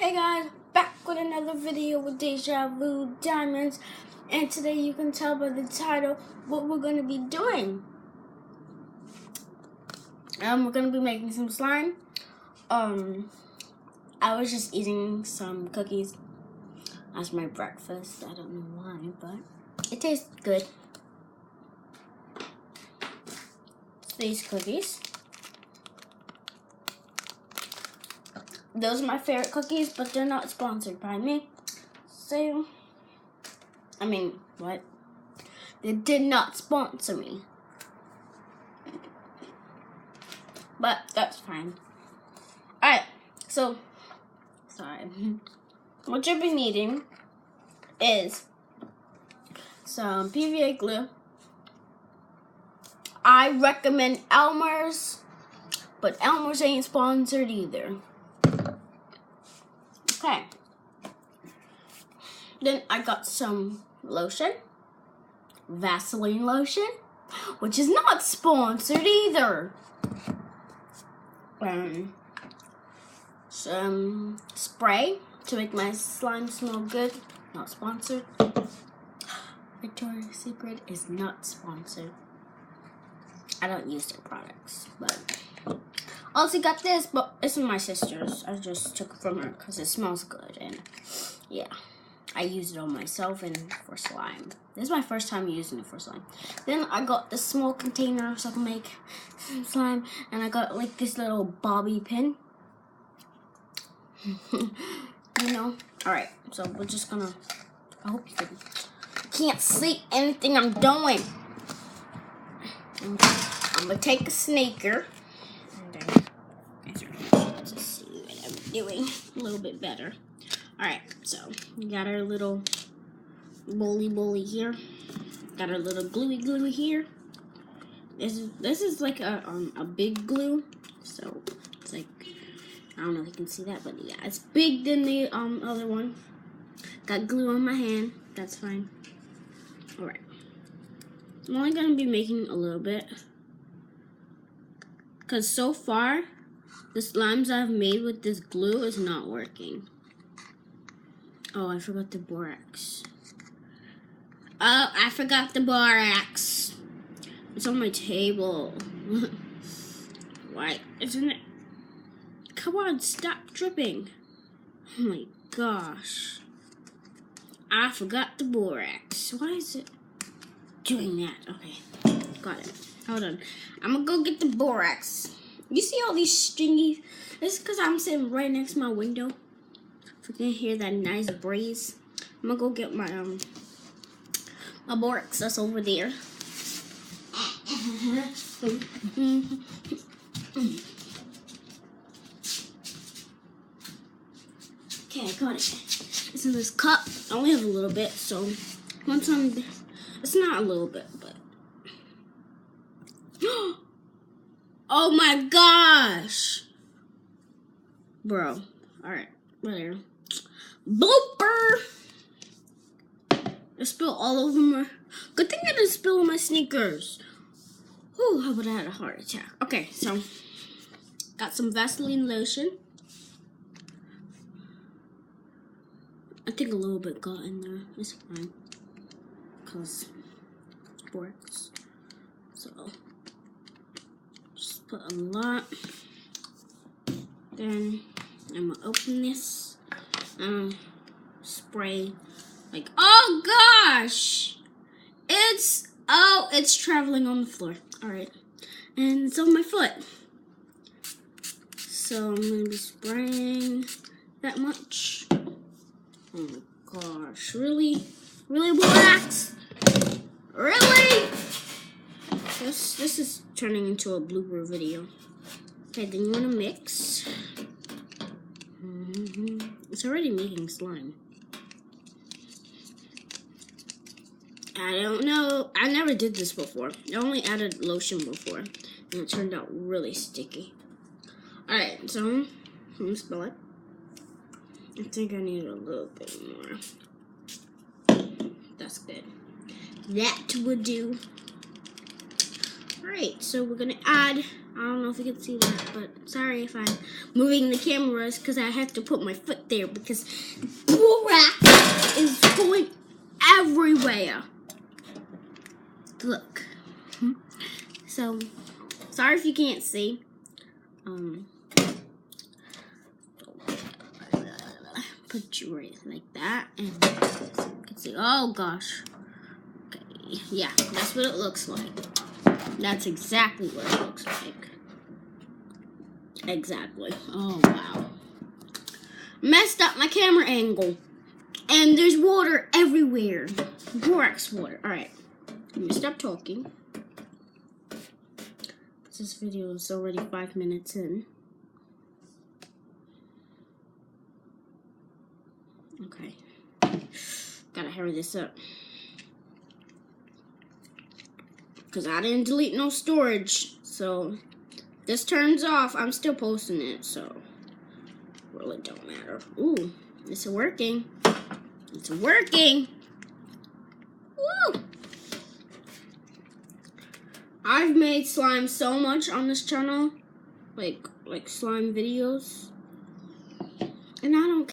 Hey guys, back with another video with Deja Vu Diamonds, and today you can tell by the title what we're going to be doing. We're going to be making some slime. I was just eating some cookies as my breakfast. I don't know why, but it tastes good. These cookies. Those are my favorite cookies, but they're not sponsored by me. So, what? They did not sponsor me. But that's fine. Alright, so, sorry. What you'll be needing is some PVA glue. I recommend Elmer's, but Elmer's ain't sponsored either. Okay. Then I got some lotion, Vaseline lotion, which is not sponsored either. Some spray to make my slime smell good, not sponsored. Victoria's Secret is not sponsored. I don't use their products, but also got this, but it's my sister's. I just took it from her because it smells good, and yeah, I use it on myself and for slime. This is my first time using it for slime. Then I got this small container so I can make some slime, and I got like this little bobby pin. You know. All right, so we're just gonna. I hope you can't see anything I'm doing. I'm gonna take a sneaker. To see what I'm doing a little bit better. Alright, so we got our little bully here. Got our little gluey here. This is like a big glue. So it's like, I don't know if you can see that, but yeah, it's big than the other one. Got glue on my hand. That's fine. Alright. I'm only gonna be making a little bit, because so far the slimes I've made with this glue is not working. Oh, I forgot the borax. Oh, I forgot the borax. It's on my table. Why isn't it? Come on, stop dripping. Oh my gosh. I forgot the borax. Why is it doing that? Okay, got it. Hold on. I'm gonna go get the borax. You see all these stringy? This is because I'm sitting right next to my window. If you can hear that nice breeze, I'm gonna go get my my borax that's over there. Okay, I got it. It's in this cup. I only have a little bit, so once I'm, it's not a little bit, but. Oh my gosh! Bro. Alright, whatever. Blooper! I spilled all over my... Good thing I didn't spill on my sneakers. Whew, how would I had a heart attack? Okay, so got some Vaseline lotion. I think a little bit got in there. It's fine. Because it works. So just put a lot. Then I'm gonna open this. Spray. Like, oh gosh! It's traveling on the floor. Alright. And it's on my foot. So I'm gonna be spraying that much. Oh my gosh. Really? Really, borax? Really? This is turning into a blooper video. Okay, then you want to mix. It's already making slime. I don't know. I never did this before. I only added lotion before, and it turned out really sticky. Alright, so I'm gonna spill it. I think I need a little bit more. That's good. That would do. Alright, so we're gonna add, I don't know if you can see that, but sorry if I'm moving the cameras because I have to put my foot there because the borax is going everywhere. Look. So, sorry if you can't see. Put you right like that, and you can see. Oh gosh. Okay, yeah, that's what it looks like. That's exactly what it looks like. Exactly. Oh wow. Messed up my camera angle, and there's water everywhere. Borax water. All right, let me stop talking. This video is already 5 minutes in. Okay. Gotta hurry this up. Because I didn't delete no storage. So, this turns off. I'm still posting it. So, really don't matter. Ooh, it's working. It's working. Woo! I've made slime so much on this channel. Like slime videos. And I don't care.